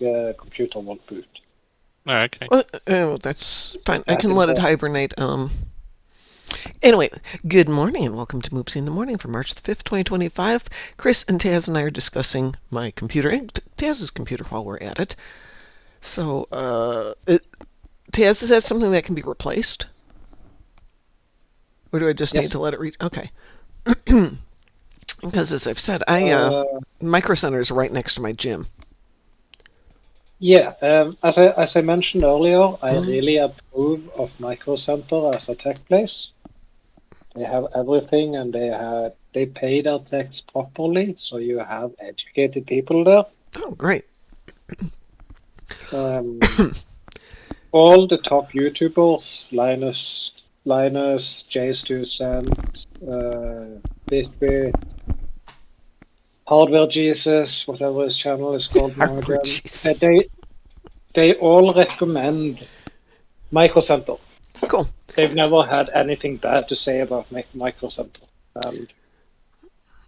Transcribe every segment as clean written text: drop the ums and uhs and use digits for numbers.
computer won't boot. Oh, okay. Oh, that's fine. I That can let it important. hibernate. Anyway, good morning and welcome to Moopsy in the Morning for March the 5th, 2025. Chris and Taz and I are discussing my computer and Taz's computer while we're at it. So, Taz, is that something that can be replaced? Or do I just need Yes. to let it read? Okay. Because as I've said, Micro Center is right next to my gym. Yeah, as I mentioned earlier, I Mm. really approve of Micro Center as a tech place. They have everything, and they pay their tax properly, so you have educated people there. Oh, great. All the top YouTubers, Linus, J2Cent, Bitbit, Hardware Jesus, whatever his channel is called now Hardware again, Jesus. they all recommend Micro Center. Cool. They've never had anything bad to say about Micro Center. And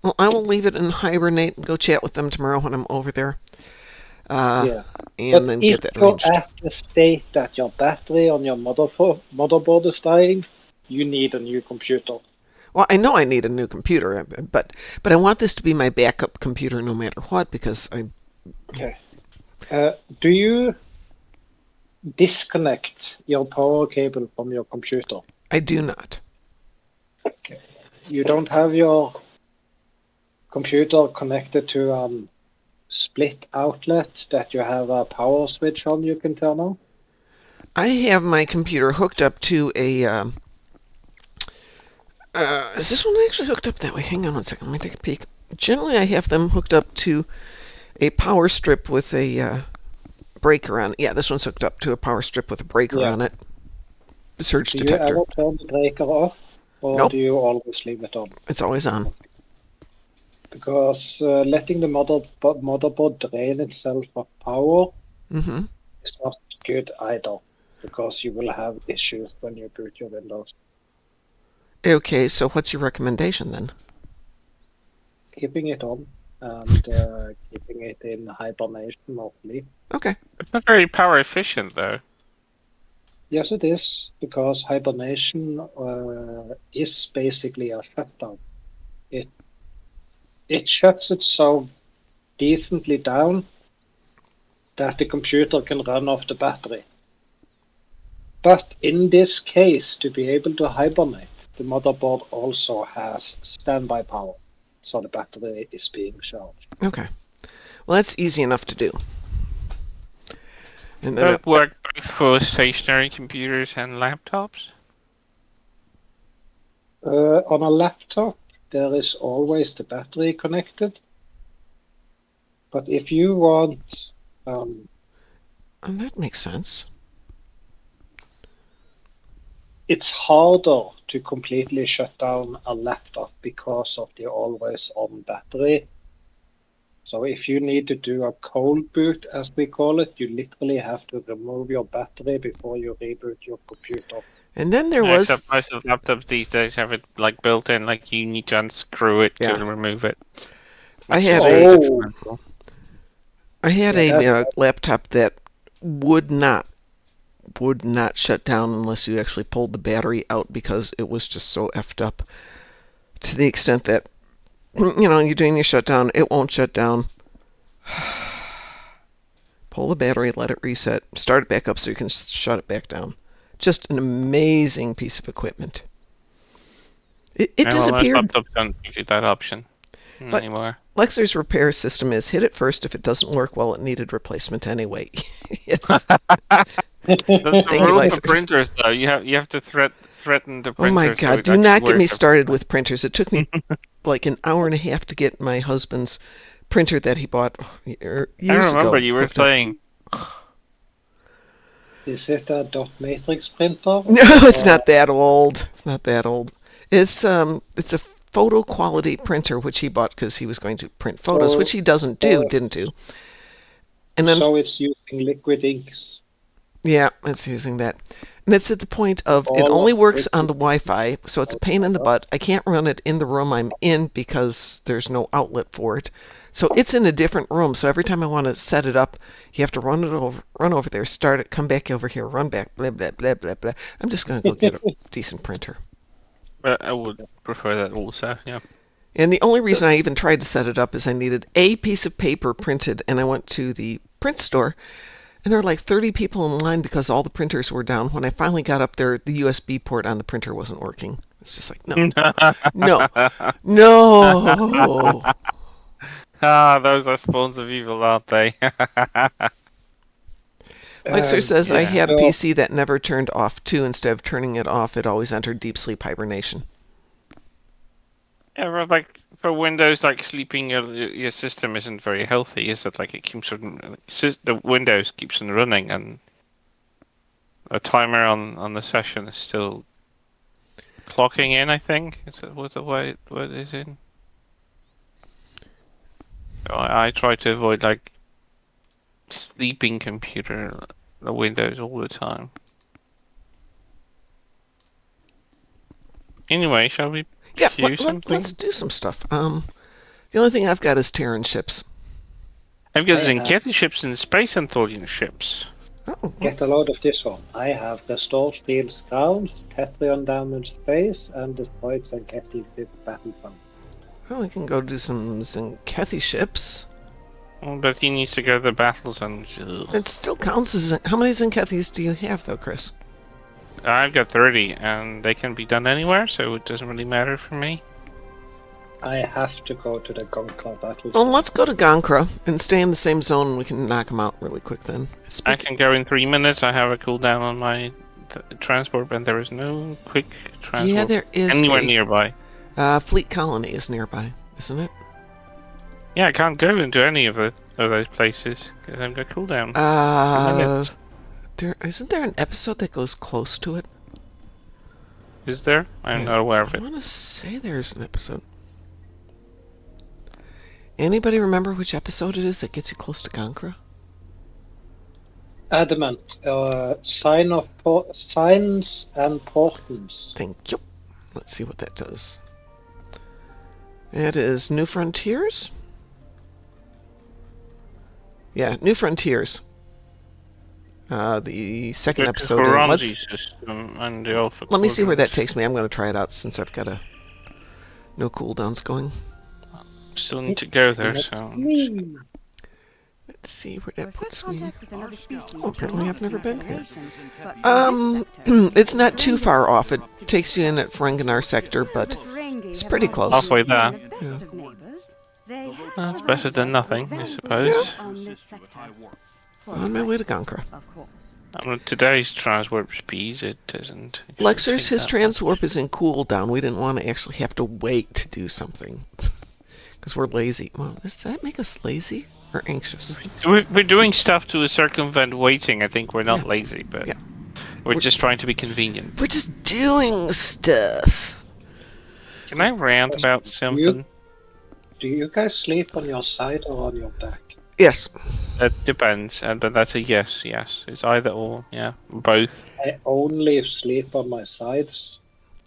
Well, I will leave it in hibernate and go chat with them tomorrow when I'm over there. yeah, And but then if get that you're arranged. at the state that your battery on your motherboard is dying, you need a new computer. Well, I know I need a new computer, but I want this to be my backup computer no matter what because Okay. Do you disconnect your power cable from your computer? I do not. Okay. You don't have your computer connected to split outlet that you have a power switch on you can turn on? I have my computer hooked up to a. Is this one actually hooked up that way? Hang on one second. Let me take a peek. Generally, I have them hooked up to a power strip with a breaker on it. Yeah, this one's hooked up to a power strip with a breaker Yeah. on it. Surge Do you detector. ever turn the breaker off, or Nope, do you always leave it on? it's always on. Because letting the motherboard drain itself of power Hmm. is not good either, because you will have issues when you boot your Windows. Okay, so what's your recommendation then? Keeping it on and keeping it in hibernation or sleep. Okay. It's not very power efficient, though. Yes, it is, because hibernation is basically a shutdown. It it shuts it so decently down that the computer can run off the battery. But in this case, to be able to hibernate, the motherboard also has standby power, so the battery is being charged. Okay. Well, that's easy enough to do. And then Does it work both for stationary computers and laptops? On a laptop, there is always the battery connected. But if you want, and that makes sense. it's harder to completely shut down a laptop because of the always on battery. So if you need to do a cold boot, as we call it, you literally have to remove your battery before you reboot your computer. And then there Except was. most of the laptops these days have it like built in, like you need to unscrew it Yeah. to remove it. I Which had is a. very Oh, detrimental. I had yeah, a laptop that would not shut down unless you actually pulled the battery out because it was just so effed up to the extent that you're doing your shutdown, it won't shut down. Pull the battery, let it reset, start it back up so you can shut it back down. Just an amazing piece of equipment. It Yeah, well, most disappeared. laptops don't give you that option But anymore. Lexer's repair system is hit it first. If it doesn't work, well, it needed replacement anyway. Yes. That's the Thank you, rule for Lexers. printers, though. You have to threaten the Oh my printer so God! it Do actually not get me works. started with printers. It took me like an hour and a half to get my husband's printer that he bought I years remember ago you were hooked up. saying. is it a dot matrix printer? No, it's not that old. It's not that old. It's a photo quality printer which he bought because he was going to print photos, which So, he doesn't do, uh, didn't do. And then so it's using liquid inks. yeah, it's using that. And it's at the point of it All only of works on liquid the Wi-Fi, so it's a pain in the butt. I can't run it in the room I'm in because there's no outlet for it. So it's in a different room. So every time I want to set it up, you have to run over there, start it, come back over here, run back, blah blah blah blah blah. I'm just gonna go get a decent printer. But I would prefer that also. Yeah. And the only reason I even tried to set it up is I needed a piece of paper printed, and I went to the print store, and there were like 30 people in line because all the printers were down. When I finally got up there, the USB port on the printer wasn't working. It's just like, no, no, no. Those are spawns of evil, aren't they? Lexer says I yeah. had a So- PC that never turned off too. Instead of turning it off, it always entered deep sleep hibernation. Yeah, but like for Windows, like sleeping your system isn't very healthy, is it? Like it keeps the Windows keeps on running, and a timer on the session is still clocking in. I think is that what it is in? So I try to avoid like sleeping computer the Windows all the time. Anyway, shall we? Yeah, Cue something? let's do some stuff. The only thing I've got is Terran ships. I've got I Zenkethi ships and Space Antholian ships. Oh, Get a load of this one. I have restored Steel's grounds, Tetrion damaged space, and destroyed Zenkethi with battlefront. well, we can go do some Zenkethi ships. But he needs to go to the battles and. It still counts as... How many Zenkethis do you have, though, Chris? I've got 30, and they can be done anywhere, so it doesn't really matter for me. I have to go to the Gonkla battle. Well, let's go to Gankra and stay in the same zone, and we can knock them out really quick then. I can go in 3 minutes. I have a cooldown on my transport, and there is no quick transport Yeah, there is anywhere a nearby. Fleet Colony is nearby, isn't it? Yeah, I can't go into any of those places because I've got cooldown. Isn't there an episode that goes close to it? Is there? I'm not aware of I it. want to say there's an episode. Anybody remember which episode it is that gets you close to Gankra? Adamant. Signs and portents. Thank you. Let's see what that does. It is New Frontiers? Yeah, New Frontiers. The second episode. Horanzi system and the Alpha Let me see where that Quadrants. takes me. I'm going to try it out since I've got no cooldowns going. Still need to go there, so. Let's see where that With puts first me. contact with another species, Oh, apparently I've never been here. but from this sector, It's not too far off. It takes you in at Ferenginar sector, but the Ferengi it's have pretty always close. Halfway been there. the best of neighbors. They have That's provided better than us nothing, with I valuable suppose. input on this sector. For on my way to price, Gankra. of course. Today's transwarp speeds, it doesn't. it shouldn't Lexer's, take his that transwarp is in cooldown. We didn't want to actually have to wait to do something. Because we're lazy. Well, does that make us lazy or anxious? much. We're doing stuff to circumvent waiting. I think we're not Yeah. lazy, but Yeah. we're just trying to be convenient. We're just doing stuff. Can I rant about something? Do you guys sleep on your side or on your back? Yes. That depends, but that's a yes. It's either or, yeah, both. I only sleep on my sides,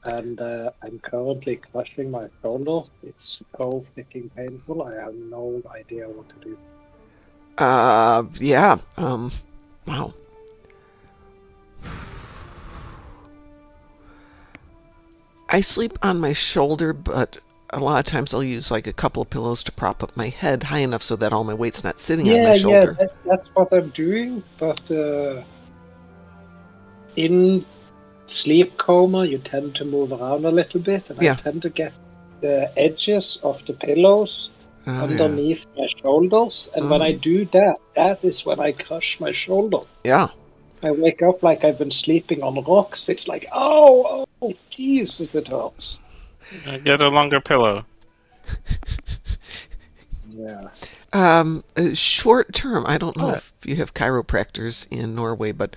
and I'm currently crushing my shoulder. It's so freaking painful. I have no idea what to do. Yeah. Wow. I sleep on my shoulder, but a lot of times I'll use like a couple of pillows to prop up my head high enough so that all my weight's not sitting on my shoulder. That's what I'm doing. But in sleep coma, you tend to move around a little bit, and Yeah. I tend to get the edges of the pillows Oh, underneath my shoulders, and when I do that, that is when I crush my shoulder. Yeah. I wake up like I've been sleeping on rocks. It's like, oh, Jesus, it hurts. Get a longer pillow. Yeah. Short term, I don't know What? if you have chiropractors in Norway, but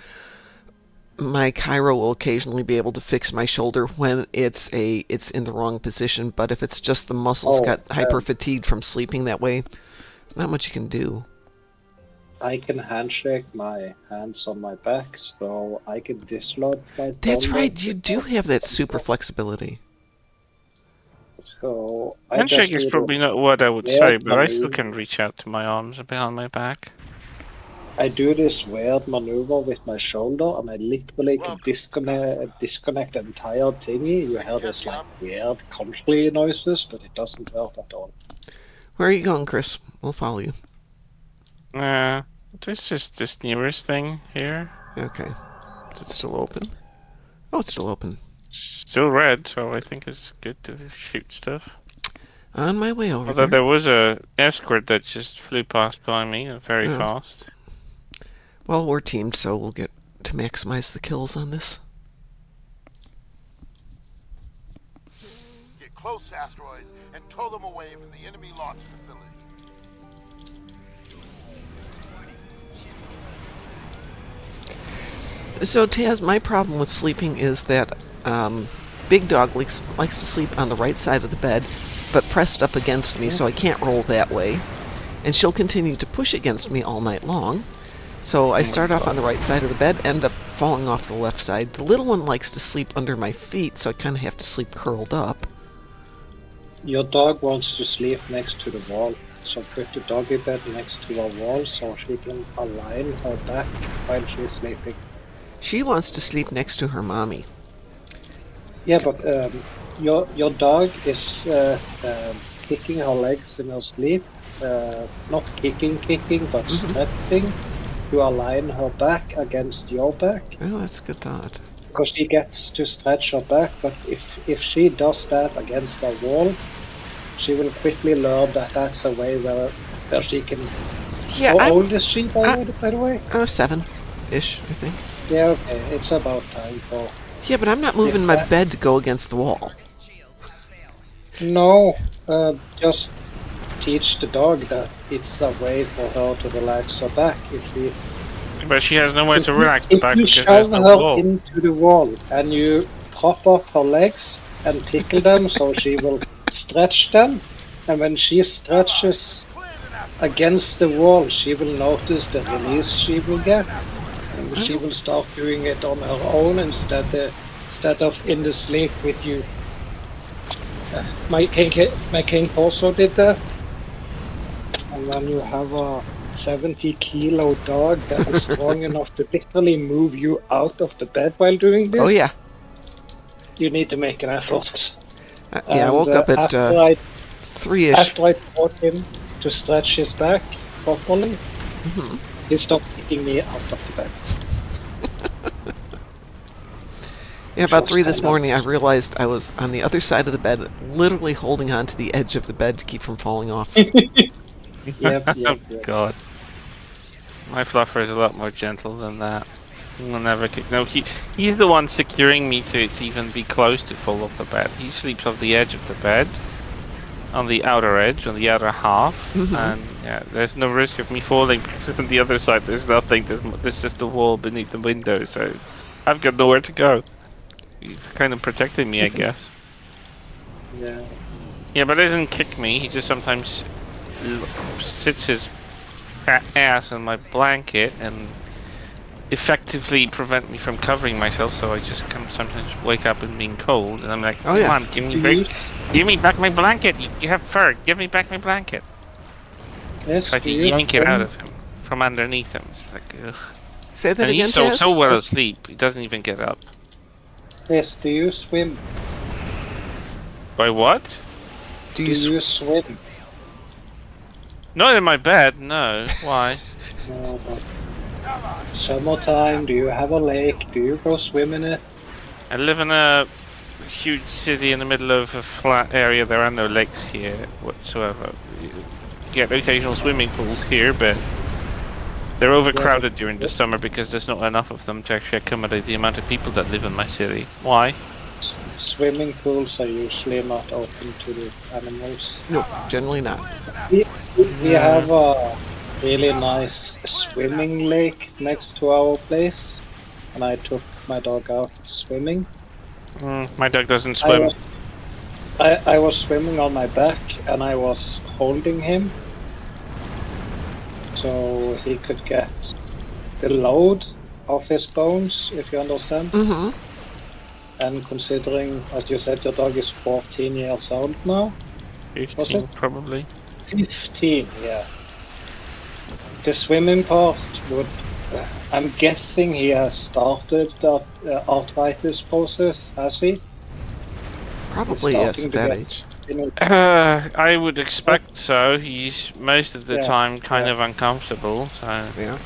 my chiro will occasionally be able to fix my shoulder when it's in the wrong position. But if it's just the muscles got hyper fatigued from sleeping that way, not much you can do. I can handshake my hands on my back, so I can dislodge my That's shoulder. right, you do have that super flexibility. So I Handshake just is do probably the not what I would weird say, but I still maneuver. can reach out to my arms behind my back. I do this weird maneuver with my shoulder, and I literally can disconnect the entire thingy. You hear this like weird crunkly noises, but it doesn't hurt at all. Where are you going, Chris? We'll follow you. This is this nearest thing here. Okay. Is it still open? Oh, it's still open. Still red, so I think it's good to shoot stuff. On my way over Although there. there was a escort that just flew past by me very Oh. fast. Well, we're teamed, so we'll get to maximize the kills on this. Get close to asteroids and tow them away from the enemy launch facility. So, Taz, my problem with sleeping is that Big Dog likes to sleep on the right side of the bed, but pressed up against me, so I can't roll that way. And she'll continue to push against me all night long. So I start off on the right side of the bed, end up falling off the left side. The little one likes to sleep under my feet, so I kind of have to sleep curled up. Your dog wants to sleep next to the wall, so put the doggy bed next to the wall so she can align her back while she's sleeping. She wants to sleep next to her mommy. Yeah, but your dog is kicking her legs in her sleep. Not kicking, but stretching to align her back against your back. Oh, that's a good thought. Because she gets to stretch her back, but if she does that against the wall, she will quickly learn that that's a way where she can... Yeah, How old is she, by the way? 7-ish, I think. Yeah, okay, it's about time for... Yeah, but I'm not moving my bed to go against the wall. No, just teach the dog that it's a way for her to relax her back. But she has nowhere to relax the back If you because there's shove no her wall. into the wall and you prop up her legs and tickle them so she will stretch them, and when she stretches against the wall, she will notice the release she will get, and she will start doing it on her own instead of in the sleep with you. My king also did that. And when you have a 70-kilo dog that is strong enough to literally move you out of the bed while doing this, Oh, yeah. you need to make an effort. Yeah, I woke up at 3-ish. After I taught him to stretch his back properly, he stopped kicking me out of the bed. Yeah, about 3 this morning, I realized I was on the other side of the bed, literally holding on to the edge of the bed to keep from falling off. Yep. God. My fluffer is a lot more gentle than that. He'll never kick. No, he's the one securing me to even be close to fall off the bed. He sleeps off the edge of the bed, on the outer edge, on the outer half, and yeah, there's no risk of me falling because on the other side there's nothing. There's just a wall beneath the window, so I've got nowhere to go. He's kind of protecting me, I guess. Yeah. Yeah, but he doesn't kick me. He just sometimes sits his ass on my blanket and effectively prevent me from covering myself. So I just sometimes wake up and being cold, and I'm like, "Come on, give me back my blanket. You have fur. Give me back my blanket." Yes. Try to yank it out of him from underneath him. It's like, ugh. Say that And again, he's Taz? so well asleep. He doesn't even get up. Yes. Do you swim? By what? Do Do you you swim? Not in my bed. No. Why? No, but summertime. Do you have a lake? Do you go swim in it? I live in a huge city in the middle of a flat area. There are no lakes here whatsoever. You get occasional swimming pools here, but they're overcrowded during the summer because there's not enough of them to actually accommodate the amount of people that live in my city. Why? Swimming pools are usually not open to the animals. No, generally not. We have a really nice swimming lake next to our place, and I took my dog out swimming. My dog doesn't swim. I was swimming on my back, and I was holding him so he could get the load off his bones, if you understand. And considering, as you said, your dog is 14 years old now? 15 probably. 15, yeah. The swimming part would... I'm guessing he has started the arthritis process, has he? Probably yes, Starting at to that get... age. I would expect so. He's most of the Yeah, time kind yeah. of uncomfortable, so Yeah.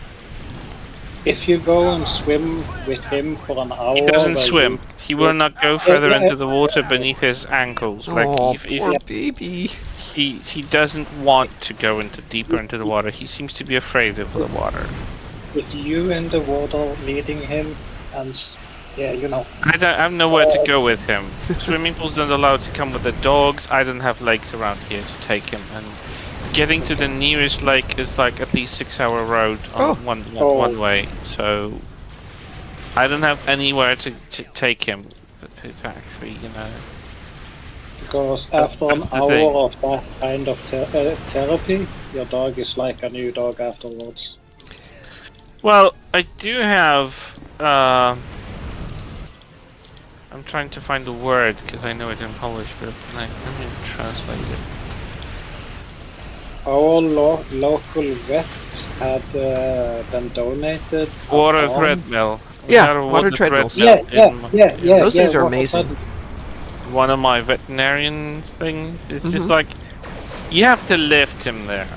If you go and swim with him for an hour... he doesn't where swim. He will not go further into the water beneath his ankles. Like Oh, if poor baby. he doesn't want to go into deeper into the water. He seems to be afraid of the water. With you in the water leading him and... Yeah, you know. I have nowhere to go with him. Swimming pools don't allow to come with the dogs. I don't have lakes around here to take him, and getting to the nearest lake is like at least 6-hour road on one way. So I don't have anywhere to take him to actually, Because after an That's the hour thing. of that kind of therapy, your dog is like a new dog afterwards. Well, I do have. I'm trying to find the word because I know it in Polish, but let me translate it. Our local vet had been donated a Water farm. treadmill. We Yeah, had a water treadmills. treadmill Yeah. Those things are water amazing. treadmill. One of my veterinarian things. It's just Mhm. like you have to lift him there,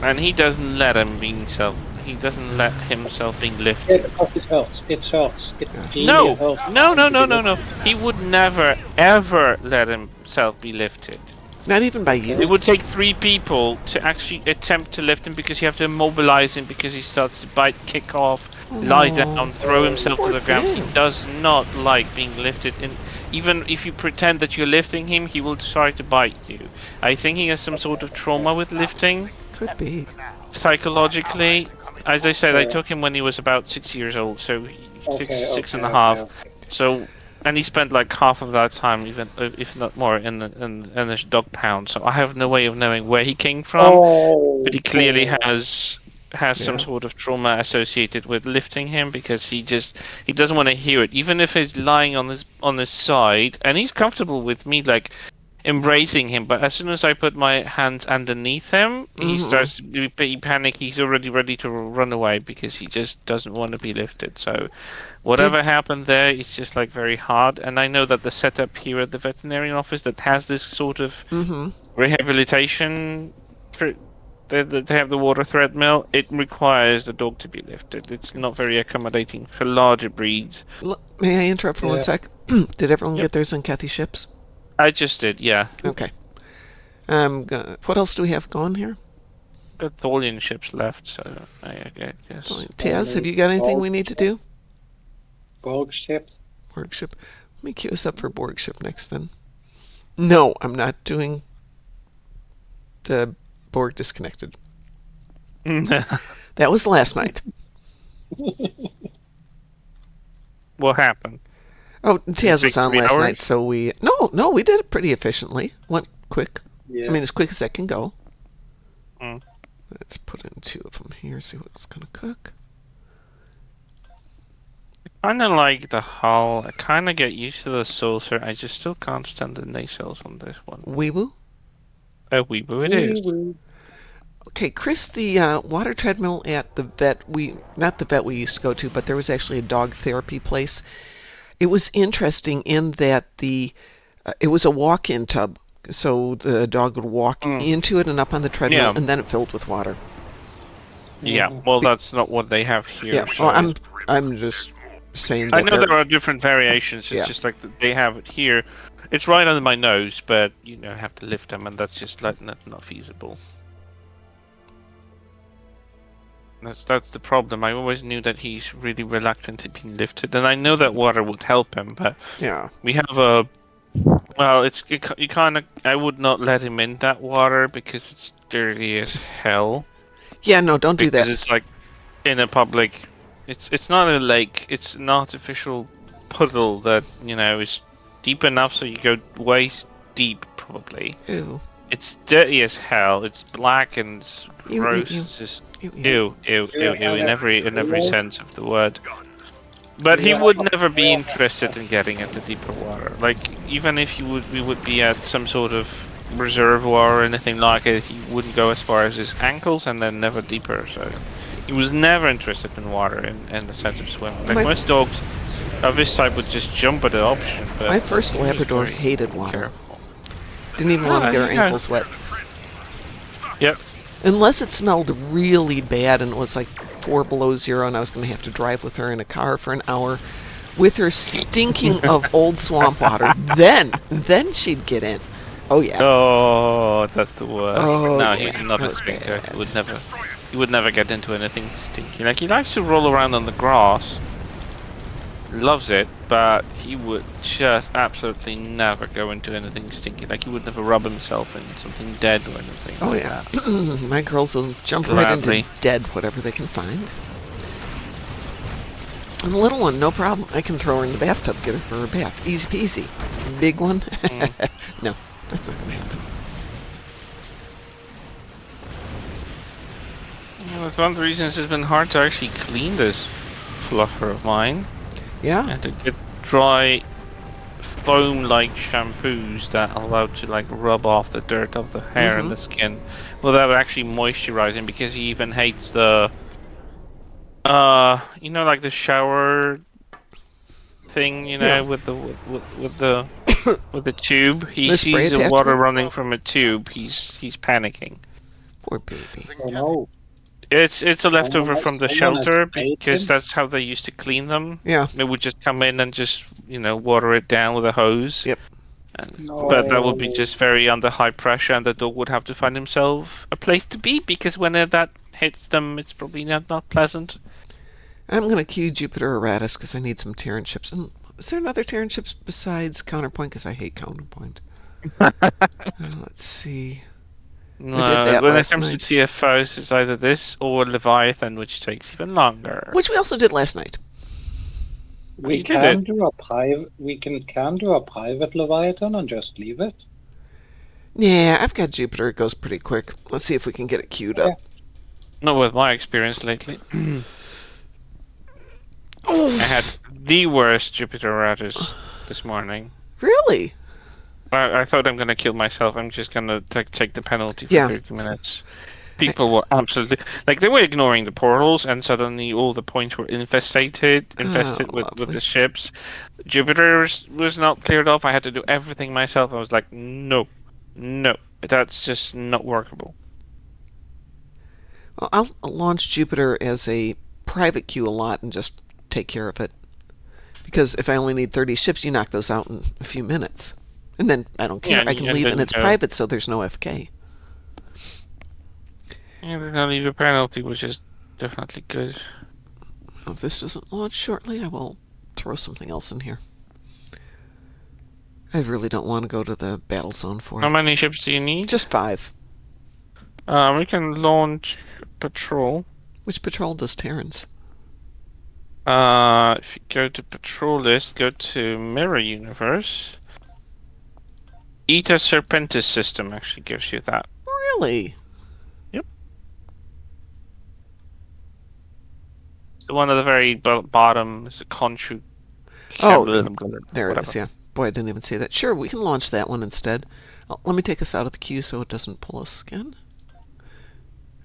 and he doesn't let him being self. He doesn't let himself being Yeah, lifted. because it hurts. It hurts. It really No, hurts. no. He would never, ever let himself be lifted. Not even by It you. would take 3 people to actually attempt to lift him because you have to immobilize him because he starts to bite, kick off, lie down, throw himself to poor the ground. He thing. does not like being lifted. And even if you pretend that you're lifting him, he will try to bite you. I think he has some sort of trauma with lifting. Could be. Psychologically, as I said, I Yeah. took him when he was about 6 years old, so six and a Okay. half. So, and he spent like half of that time, even if not more, in the dog pound. So I have no way of knowing where he came from, but he clearly has some Yeah. sort of trauma associated with lifting him because he doesn't want to hear it, even if he's lying on his side and he's comfortable with me like embracing him. But as soon as I put my hands underneath him, he starts to be panicky. He's already ready to run away because he just doesn't want to be lifted. So whatever happened there is just like very hard. And I know that the setup here at the veterinarian office that has this sort of rehabilitation, they have the water treadmill. It requires the dog to be lifted. It's not very accommodating for larger breeds. May I interrupt for 1 Yeah. sec? Did everyone Yep. get theirs on Kathy ships? I just did, yeah. Okay. What else do we have going here? Got Tholian ships left, so I guess. Taz, have you got anything we need to do? Borg ships. Borg ship. Let me queue us up for Borg ship next then. No, I'm not doing the Borg disconnected. That was last night. What happened? Oh, Taz was on 3 last hours? night, so we we did it pretty efficiently. Went quick. Yeah. I mean, as quick as that can go. Mm. Let's put in 2 of them here. See what's gonna cook. Kind of like the hull. I kind of get used to the saucer. I just still can't stand the nacelles on this one. Weewoo. A weeble it is. Okay, Chris, the water treadmill at the vet, not the vet we used to go to, but there was actually a dog therapy place. It was interesting in that it was a walk-in tub, so the dog would walk into it and up on the treadmill, Yeah. and then it filled with water. Yeah, well, that's not what they have here. Yeah, so well, I'm just saying that I know there are different variations. It's Yeah. just like they have it here. It's right under my nose, but have to lift them, and that's just like not feasible. That's the problem. I always knew that he's really reluctant to be lifted, and I know that water would help him, but Yeah. we have you kind of. I would not let him in that water because it's dirty as hell. Yeah, no, don't do Because that. it's like in a public. It's not a lake. It's an artificial puddle that is deep enough so you go waist deep probably. Ew. It's dirty as hell. It's black and it's Ew, gross. ew, ew. It's just Ew, ew. ew in every sense of the word. But he Yeah. would never be interested in getting into deeper water. Like, even if we would be at some sort of reservoir or anything like it, he wouldn't go as far as his ankles and then never deeper. So he was never interested in water in the sense of swimming. Like My- most dogs of this type would just jump at the option. But My first he was Labrador very hated water. careful. Didn't even want to get her Yeah. ankles wet. Yep. Unless it smelled really bad and it was like 4 below zero and I was going to have to drive with her in a car for an hour with her stinking of old swamp water. Then she'd get in. Oh, yeah. Oh, that's the worst. Oh, No, yeah, he's not that a was stinker. bad. He would never get into anything stinky. Like, he likes to roll around on the grass. Loves it, but he would just absolutely never go into anything stinky. Like, he would never rub himself in something dead or anything. Oh, like yeah. that. My girls will jump right Gladly. into dead whatever they can find. And the little one, no problem. I can throw her in the bathtub, get her for a bath. Easy peasy. Big one? No, that's not going to happen. Well, that's one of the reasons it's been hard to actually clean this fluffer of mine. Yeah. And to get dry foam-like shampoos that allow to like rub off the dirt of the hair and the skin without actually moisturizing, because he even hates the like the shower thing, Yeah. with the with the tube. He The spray sees the water attachment? running from a tube. He's panicking. Poor baby. Oh no. It's a leftover from the someone has shelter paid because him? that's how they used to clean them. Yeah. They would just come in and just water it down with a hose. Yep. But that would be No. just very under high pressure, and the dog would have to find himself a place to be, because when that hits them, it's probably not pleasant. I'm going to cue Jupiter Erratus because I need some Terran ships. And is there another Terran ships besides Counterpoint? Because I hate Counterpoint. Let's see. No, that when it last comes night. to CFOs, it's either this or Leviathan, which takes even longer. Which we also did last night. We You did can it. do a private. We can do a private Leviathan and just leave it. Yeah, I've got Jupiter. It goes pretty quick. Let's see if we can get it queued up. Not with my experience lately. I had the worst Jupiter Ratus this morning. Really? I thought I'm gonna kill myself. I'm just gonna take the penalty for Yeah. 30 minutes. People were absolutely they were ignoring the portals, and suddenly all the points were infested with lovely. the ships. Jupiter was not cleared up. I had to do everything myself. I was like, no, that's just not workable. Well, I'll launch Jupiter as a private queue a lot and just take care of it. Because if I only need 30 ships, you knock those out in a few minutes. And then I don't care. Yeah, I can and leave, then and it's go. private, so there's no FK. Yeah, they're gonna leave a penalty, which is definitely good. If this doesn't launch shortly, I will throw something else in here. I really don't want to go to the battle zone for How it. many ships do you need? Just 5. We can launch patrol. Which patrol does Terrans? If you go to patrol list, go to Mirror Universe. Eta Serpentis system actually gives you that. Really? The one at the very bottom is a Conchu. Oh, Whatever. there it is, yeah. Boy, I didn't even see that. Sure, we can launch that one instead. Let me take us out of the queue so it doesn't pull us again.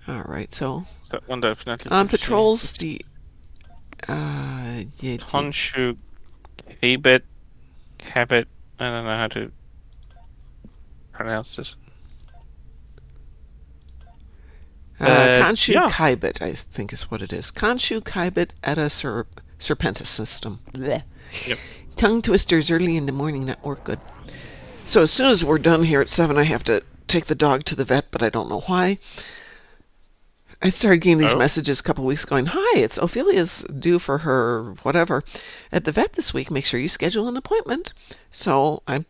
Alright, so... That one definitely. gives you- patrols, the... yeah, Conchu, Habit. I don't know how to pronounce this. Khonshu yeah. Kybit, I think is what it is. Khonshu Kybit Eta Serpentis system. Blech. Yep. Tongue twisters early in the morning, not work good. So as soon as we're done here at 7, I have to take the dog to the vet, but I don't know why. I started getting these messages a couple of weeks going, hi, it's Ophelia's due for her whatever at the vet this week. Make sure you schedule an appointment. So I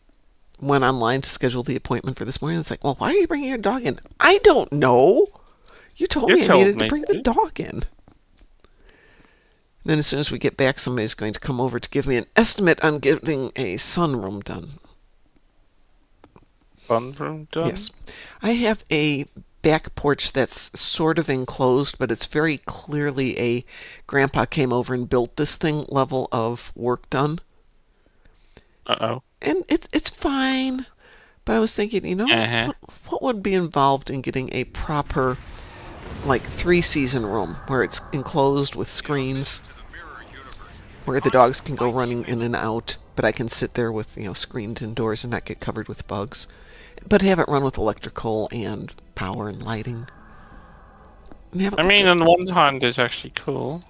went online to schedule the appointment for this morning. It's like, well, why are you bringing your dog in? I don't know. You told You me I told needed to me bring to. the dog in. Then as soon as we get back, somebody's going to come over to give me an estimate on getting a sunroom done. Fun room done. Yes. I have a back porch that's sort of enclosed, but it's very clearly a grandpa came over and built this thing level of work done. Uh-oh. And it's fine, but I was thinking, what would be involved in getting a proper, like, 3-season room where it's enclosed with screens, where the dogs can go running in and out, but I can sit there with, screened indoors and not get covered with bugs, but have it run with electrical and power and lighting. And I mean, on one hand, it's actually cool.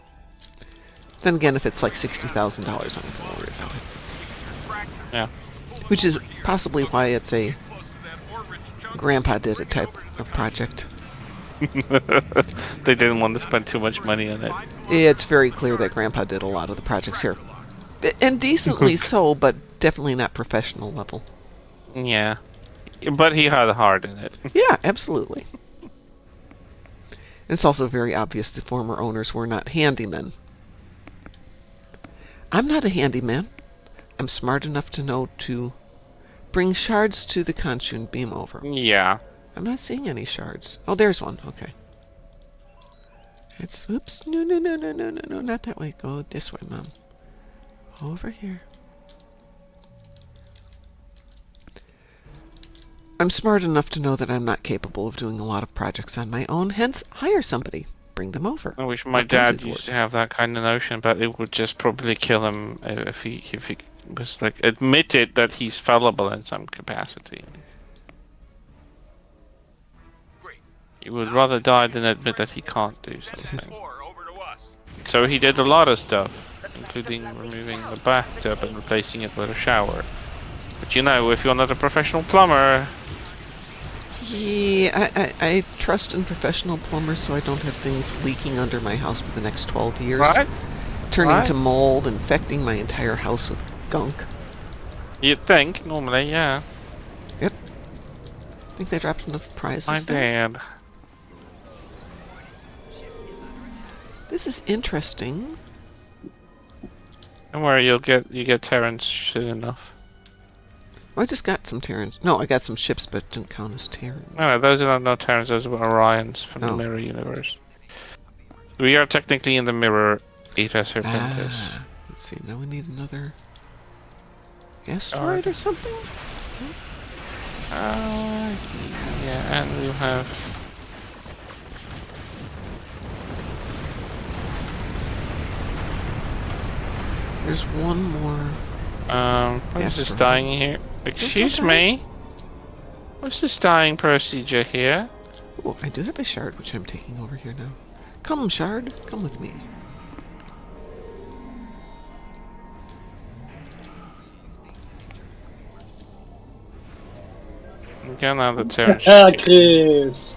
Then again, if it's like $60,000, I'm going to worry about it. Yeah. Which is possibly why it's a grandpa did it type of project. They didn't want to spend too much money on it. It's very clear that grandpa did a lot of the projects here. And decently so, but definitely not professional level. Yeah. But he had a heart in it. Yeah, absolutely. It's also very obvious the former owners were not handymen. I'm not a handyman. I'm smart enough to know to bring shards to the Kanshun beam over. Yeah. I'm not seeing any shards. Oh, there's one. Okay. Oops. No, not that way. Go this way, Mom. Over here. I'm smart enough to know that I'm not capable of doing a lot of projects on my own, hence hire somebody. Bring them over. I wish my Let them do dad the used work. to have that kind of notion, but it would just probably kill him if he was like admitted that he's fallible in some capacity. He would rather die than admit that he can't do something. So he did a lot of stuff, including removing the bathtub and replacing it with a shower. But if you're not a professional plumber... Yeah, I trust in professional plumbers so I don't have things leaking under my house for the next 12 years. Right? Turning Right. to mold, infecting my entire house with gunk. You'd think, normally, yeah. Yep. Think they dropped enough prizes My there? dad. This is interesting. Don't worry, you get Terrans soon enough. Well, I just got some Terrans. No, I got some ships, but didn't count as Terrans. No, those are not Terrans, those are Orions from the Oh. Mirror Universe. We are technically in the Mirror Eta Serpentis. Ah, let's see. Now we need another asteroid or something. Yeah, and we'll have... There's one more. what is this Asteroid. dying here? Excuse me? What's this dying procedure here? Oh, I do have a shard, which I'm taking over here now. Come, shard. Come with me. Again, now the Terran Ah, ship. Chris!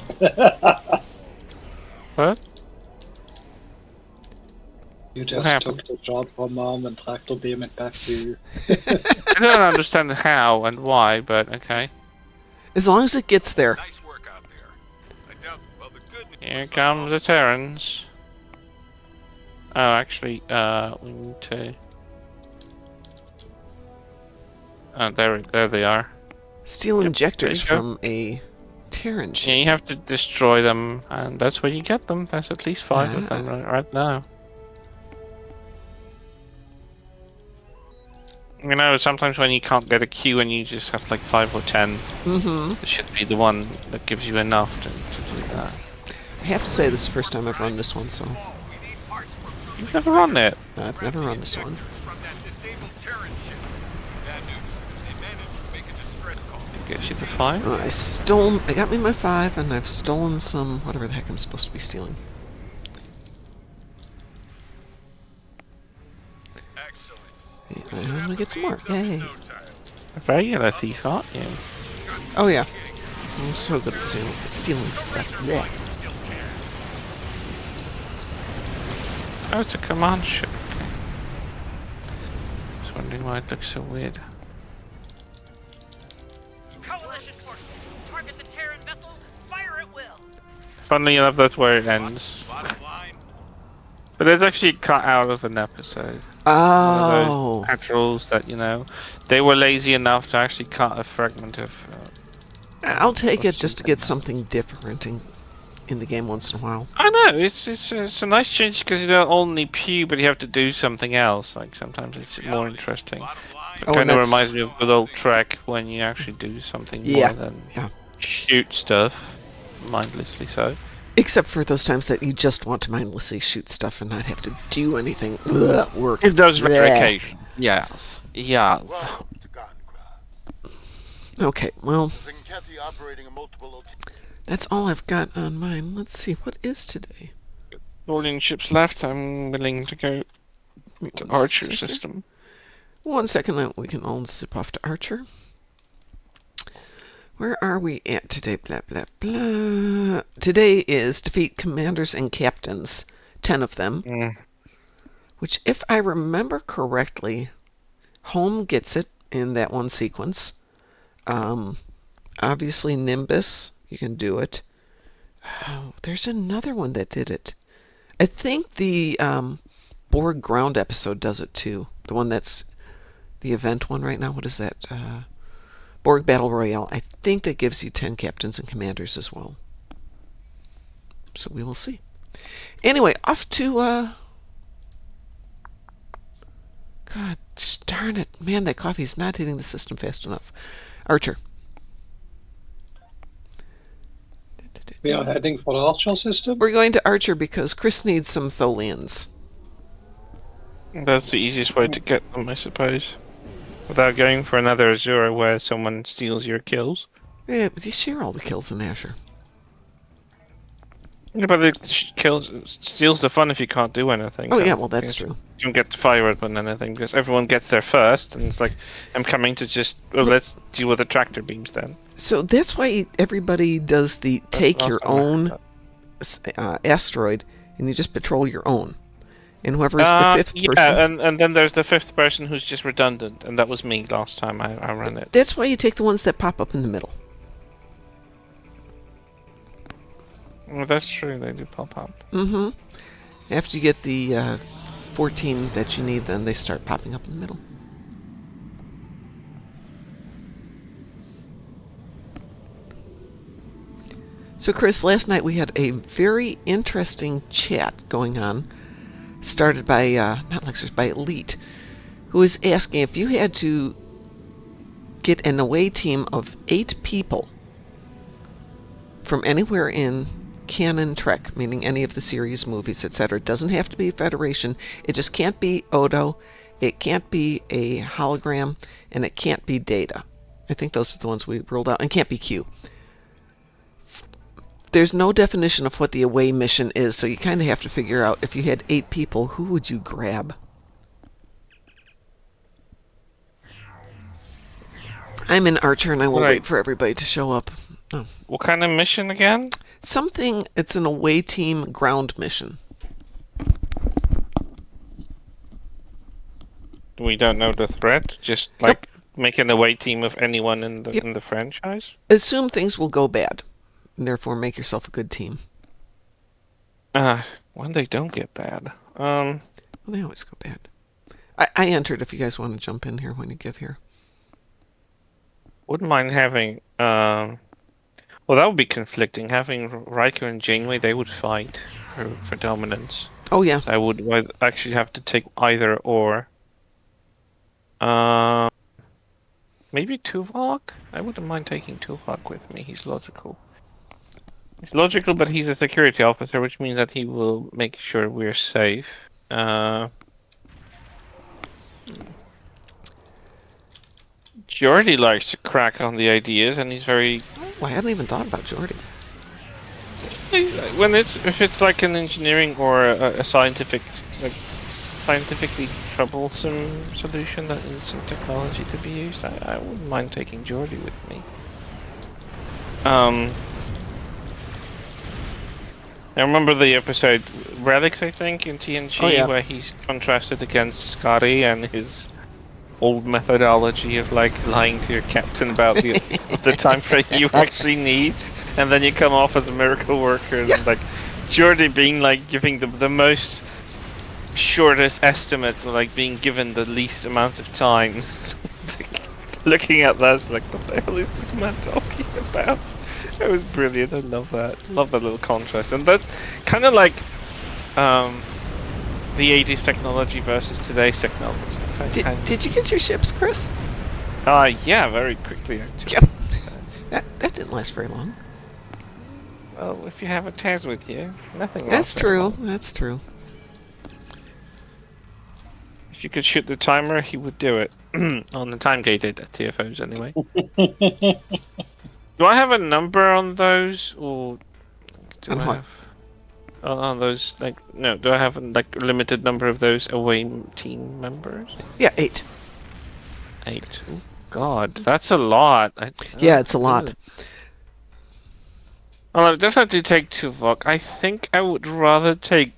What? You just happened? took the job from Mom and tractor beam it back to you. I don't understand how and why, but okay. As long as it gets there. Nice work out there. I doubt. Well, the good news. Here comes the Terrans. Oh, actually, we need to... Oh, there they are. Steal Yep, injectors there you go. from a Terran Yeah, ship. you have to destroy them, and that's where you get them. There's at least 5 of them right now. Sometimes when you can't get a queue and you just have like 5 or 10, Mm-hmm. it should be the one that gives you enough to do that. I have to say this is the first time I've run this one, so You've never run it. I've never run this one. From that disabled Terran ship. Bad news. They managed to make a distress call. Gets you to 5. I got me my 5, and I've stolen some, whatever the heck I'm supposed to be stealing. Excellent. Yeah, I'm gonna get some more. Yay. A regular thief, aren't you? Oh yeah. I'm so good at stealing stuff. Blech. Oh, it's a command ship. Okay. I was wondering why it looks so weird. Coalition forces, target the Terran vessels, fire at will. Funnily enough, that's where it ends. Bottom line. But it's actually cut out of an episode. One Oh. of those naturals that, they were lazy enough to actually cut a fragment of I'll take it That's just to get something different in the game once in a while. I know it's a nice change because you don't only pew, but you have to do something else. Like sometimes it's more interesting. Bottom line, Oh, and Kind of that's- reminds me of good old Trek when you actually do something Yeah, more than yeah. shoot stuff mindlessly. So Except for those times that you just want to mindlessly shoot stuff and not have to do anything. Ugh, work. it does Bleh. very occasion. Yes. Welcome to Garncraft. Okay, well, Zinkesi operating a multiple location. that's all I've got on mine. Let's see, what is today? Boarding ships left. I'm willing to go to One Archer second. system. 1 second, we can all zip off to Archer. Where are we at today? Blah, blah, blah. Today is defeat commanders and captains. 10 of them. Mm. Which, if I remember correctly, Home gets it in that one sequence. Obviously, Nimbus, you can do it. Oh, there's another one that did it. I think the Borg Ground episode does it too. The one that's the event one right now. What is that? Borg Battle Royale. I think that gives you 10 captains and commanders as well. So we will see. Anyway, off to... God darn it. Man, that coffee's not hitting the system fast enough. Archer. We are heading for the Archer system. We're going to Archer because Chris needs some Tholians. That's the easiest way to get them, I suppose. Without going for another Azura where someone steals your kills. Yeah, but you share all the kills in Asher. Yeah, but it steals the fun if you can't do anything. Oh so yeah, well that's you true. don't get to fire it on anything because everyone gets there first, and it's like I'm coming to just let's deal with the tractor beams then. So that's why everybody does the take That's your last time I own heard asteroid, and you just patrol your own. And whoever's that. the fifth Yeah, person... and then there's the fifth person who's just redundant, and that was me last time I ran it. That's why you take the ones that pop up in the middle. Well, that's true, they do pop up. Mm-hmm. After you get the 14 that you need, then they start popping up in the middle. So, Chris, last night we had a very interesting chat going on, started by, not Lexers, by Elite, who was asking if you had to get an away team of 8 people from anywhere in canon Trek, meaning any of the series, movies, etc. It doesn't have to be Federation. It just can't be Odo. It can't be a hologram. And it can't be Data. I think those are the ones we ruled out. And it can't be Q. There's no definition of what the away mission is, so you kind of have to figure out if you had 8 people, who would you grab? I'm an Archer, and I will Right. wait for everybody to show up. Oh. What kind of mission again? Something, it's an away team ground mission. We don't know the threat. Just like make an away team of anyone in the franchise. Assume things will go bad, and therefore make yourself a good team. When they don't get bad. Well, they always go bad. I entered if you guys want to jump in here when you get here. Wouldn't mind having. Well, that would be conflicting. Having Riker and Janeway, they would fight for dominance. Oh, yeah. I would actually have to take either or. Maybe Tuvok? I wouldn't mind taking Tuvok with me. He's logical. He's logical, but he's a security officer, which means that he will make sure we're safe. Geordi likes to crack on the ideas, and he's very... Oh, I hadn't even thought about Geordi. If it's like an engineering or a scientifically troublesome solution that needs some technology to be used, I wouldn't mind taking Geordi with me. I remember the episode Relics, I think, in TNG, where he's contrasted against Scotty and his old methodology of like lying to your captain about the time frame you actually need, and then you come off as a miracle worker, and like Geordi being like giving the most shortest estimates, or like being given the least amount of time. looking at that, it's like, what the hell is this man talking about? It was brilliant. I love that. Love that little contrast, and that kind of like the 80s technology versus today's technology. Did you get your ships, Chris? Yeah, very quickly actually. Yep. That didn't last very long. Well, if you have a Taz with you, nothing. That's lasts very true. long. That's true. If you could shoot the timer, he would do it. On the time gated TFOs, anyway. Do I have a number on those, or do On I what? have on those? Like, no, do I have like a limited number of those away team members? Yeah, 8. 8. Oh, God, that's a lot. Yeah, it's a lot. Well, I definitely take Tuvok. I think I would rather take.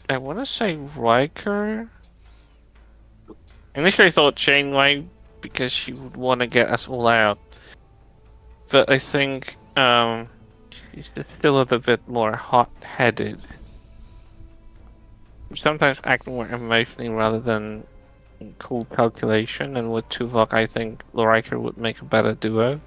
I want to say Riker. Initially, I thought Janeway because she would want to get us all out, but I think she's just still a bit more hot-headed. Sometimes act more emotionally rather than cool calculation, and with Tuvok, I think Riker would make a better duo.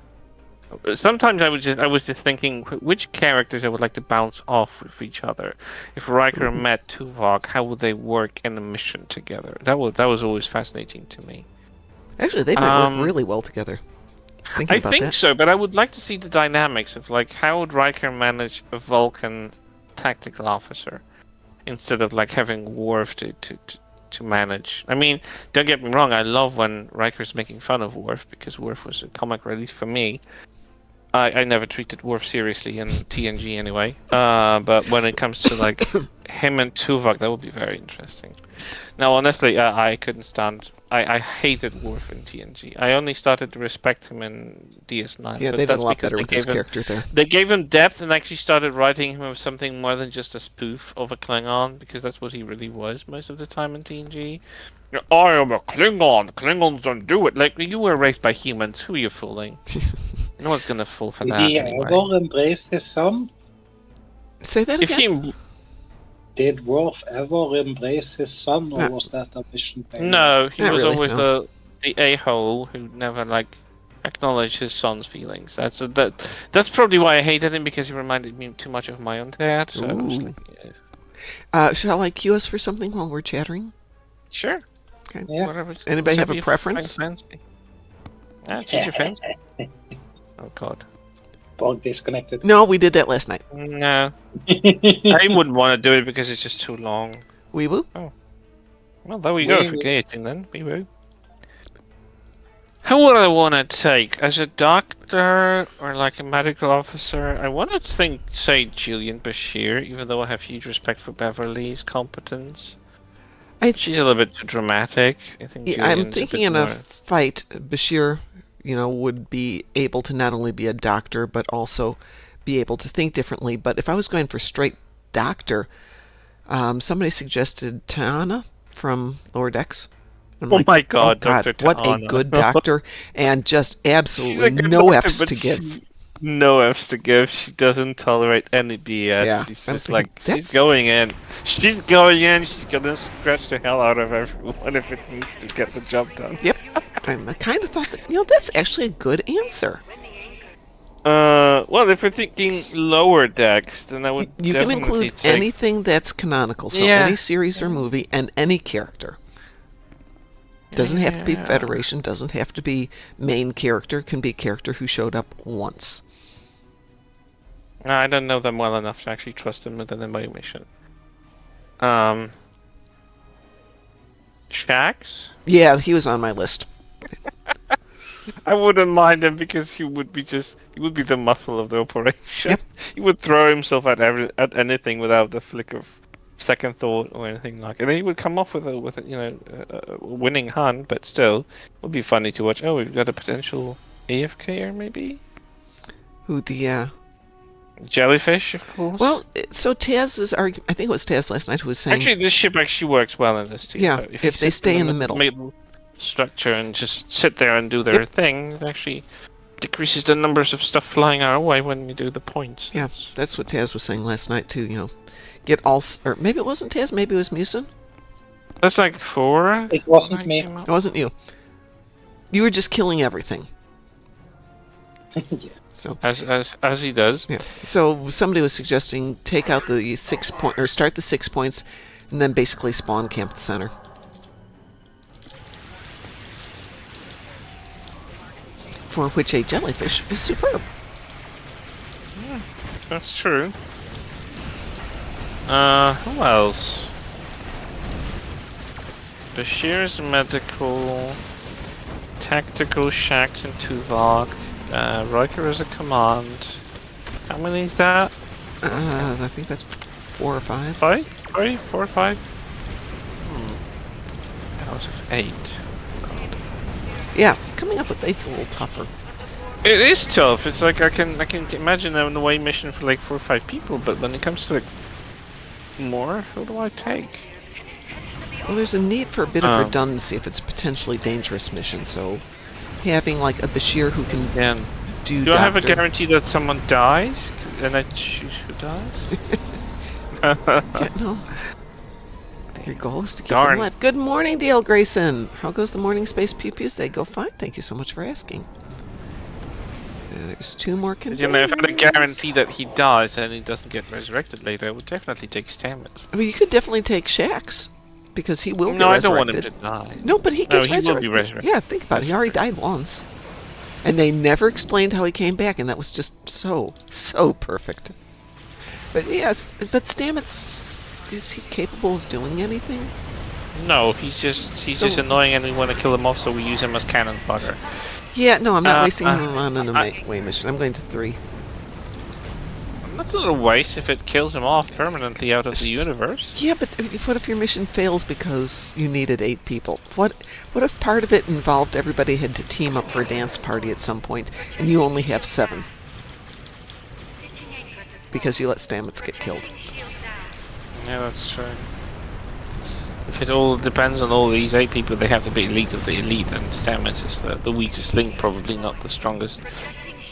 Sometimes I was just thinking which characters I would like to bounce off with each other. If Riker met Tuvok, how would they work in a mission together? That was always fascinating to me. Actually, they might work really well together. I think so, but I would like to see the dynamics of like how would Riker manage a Vulcan tactical officer instead of like having Worf to manage. I mean, don't get me wrong, I love when Riker's making fun of Worf because Worf was a comic relief for me. I never treated Worf seriously in TNG anyway. But when it comes to like him and Tuvok, that would be very interesting. Now, honestly, I couldn't stand. I hated Worf in TNG. I only started to respect him in DS9. Yeah, but they did that's a lot because better with his character there. They gave him depth and actually started writing him as something more than just a spoof of a Klingon, because that's what he really was most of the time in TNG. I am a Klingon. Klingons don't do it. Like, you were raised by humans. Who are you fooling? No one's gonna fall for Did that he anyway. ever embrace his son? Say that If again? he Did Worf ever embrace his son, or No. was that a mission failure? No, he Not was really, always no. the a-hole who never like acknowledged his son's feelings. That's probably why I hated him, because he reminded me too much of my own dad. So I was Ooh. like, yeah. Shall I cue us for something while we're chattering? Sure. Okay. Yeah. Whatever. Anybody have whatever a you preference? find fancy. Choose your fancy. Oh God. Borg disconnected. No, we did that last night. No, I wouldn't want to do it because it's just too long. Wee woo? Well, there we go Wee for woo. gating then. Wee woo. Who would I want to take? As a doctor or like a medical officer? I want to say Julian Bashir, even though I have huge respect for Beverly's competence. She's a little bit too dramatic. I think Yeah, I'm Julian's thinking a in bit a more... fight, Bashir, would be able to not only be a doctor, but also be able to think differently. But if I was going for straight doctor, somebody suggested Tana from Lower Decks. I'm Oh my God, oh God, Dr. what a T'Ana." good doctor, and just She's a absolutely good no doctor, F's but to give. No F's to give. She doesn't tolerate any BS. Yeah, She's I'm just thinking, like, that's- she's going in. She's going in. She's gonna scratch the hell out of everyone if it needs to get the job done. Yep, I kind of thought that, that's actually a good answer. Well, if we're thinking lower decks, then I would You can definitely include take... anything that's canonical, so Yeah. any series or movie and any character. Doesn't have to be Yeah. Federation, doesn't have to be main character, can be a character who showed up once. I don't know them well enough to actually trust them with an anybody mission. Shax? Yeah, he was on my list. I wouldn't mind him because he would be the muscle of the operation. Yep. He would throw himself at anything without a flick of second thought or anything like it. And he would come off with a winning hand, but still, it would be funny to watch. Oh, we've got a potential AFKer maybe? Who the, Jellyfish, of course. Well, so Taz's argument, I think it was Taz last night who was saying... Actually, this ship actually works well in this team. Yeah, So if you they sit stay in the middle. Structure and just sit there and do their thing, it actually decreases the numbers of stuff flying our way when we do the points. Yeah, that's what Taz was saying last night too, get all... Or maybe it wasn't Taz, maybe it was Musin? That's like 4. It wasn't me. It wasn't you. You were just killing everything. Yeah. So As he does. yeah. So somebody was suggesting take out the 6 point or start the 6 points, and then basically spawn camp the center. For which a jellyfish is superb. That's true. Who else? Bashir's medical, tactical Shax and Tuvok. Riker is a command. How many is that? I think that's 4 or 5. 5? 3? 4 or 5? Out of 8. Yeah, coming up with 8's a little tougher. It is tough. It's like I can imagine an away mission for like 4 or 5 people, but when it comes to like more, who do I take? Well, there's a need for a bit of redundancy if it's a potentially dangerous mission, so having like a Bashir who can Yeah. do Do I have a doctor- guarantee that someone dies? And I choose who dies? Yeah, no. Your goal is to keep Darn. them alive. Good morning, Dale Grayson. How goes the morning space pew-pews? They go fine. Thank you so much for asking. There's 2 more containers. You know, if I had a guarantee that he dies and he doesn't get resurrected later, I would definitely take Stamets. I mean, you could definitely take Shax, because he will get No, I resurrected. don't want him to die. No, but he No, gets he will resurrected. be resurrected. Yeah, think about it. He already died once. And they never explained how he came back, and that was just so perfect. But yes, but Stamets, is he capable of doing anything? No, he's just annoying and we want to kill him off, so we use him as cannon fodder. Yeah, no, I'm not wasting him on an I- away mission. I'm going to 3. That's not a waste if it kills him off permanently out of the universe. Yeah, but what if your mission fails because you needed 8 people? What if part of it involved everybody had to team up for a dance party at some point, and you only have 7? Because you let Stamets get killed. Yeah, that's true. If it all depends on all these 8 people, they have to be elite of the elite, and Stamets is the weakest link, probably not the strongest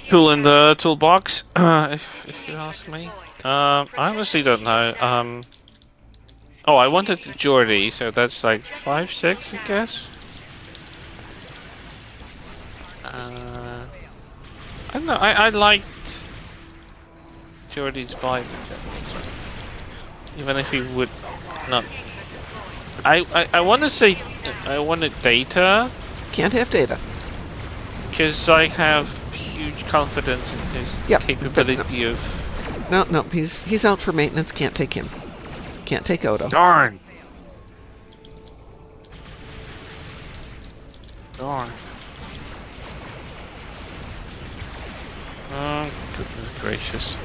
tool in the toolbox, if you ask me. I honestly don't know. Oh, I wanted Geordie, so that's like 5, 6, I guess. I don't know. I liked Geordie's vibe in general, even if he would not. I want to say I wanted Data, Can't have Data. because I have huge confidence in his Yep, capability of. No, he's out for maintenance. Can't take him. Can't take Odo. Darn. Darn. Oh, goodness gracious.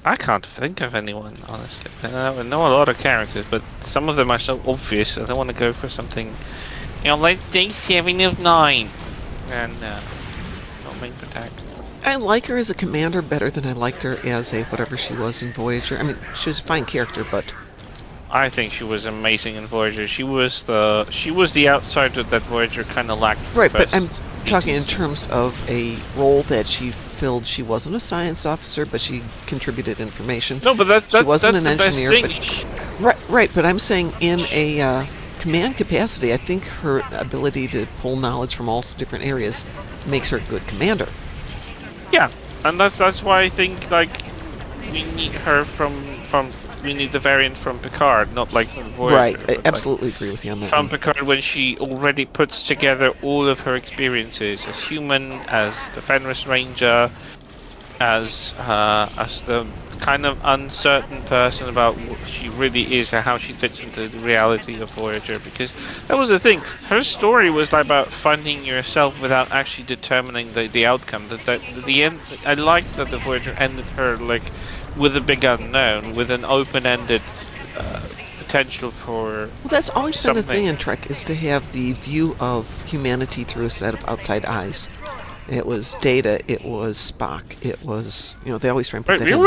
I can't think of anyone, honestly. I know a lot of characters, but some of them are so obvious. I don't want to go for something. You know, let's take 7 of 9. And, not main protect. I like her as a commander better than I liked her as a whatever she was in Voyager. I mean, she was a fine character, but I think she was amazing in Voyager. She was the outsider that Voyager kind of lacked. right. But first I'm talking in seasons. terms of a role that she filled. She wasn't a science officer, but she contributed information. No, but that's she wasn't that's an the engineer, best thing. Right. But I'm saying in a command capacity, I think her ability to pull knowledge from all different areas makes her a good commander. Yeah, and that's why I think like we need her from we need the variant from Picard, not like from Voyager. Right. I but, like, absolutely agree with you on that. from one. Picard when she already puts together all of her experiences as human, as the Fenris Ranger, as the kind of uncertain person about what she really is and how she fits into the reality of Voyager, because that was the thing. Her story was like about finding yourself without actually determining the outcome. The end. I liked that the Voyager ended her like with a big unknown, with an open-ended potential for. Well, that's always been the something. thing in Trek, is to have the view of humanity through a set of outside eyes. It was Data, it was Spock, it was, they always try and put Wait, that in.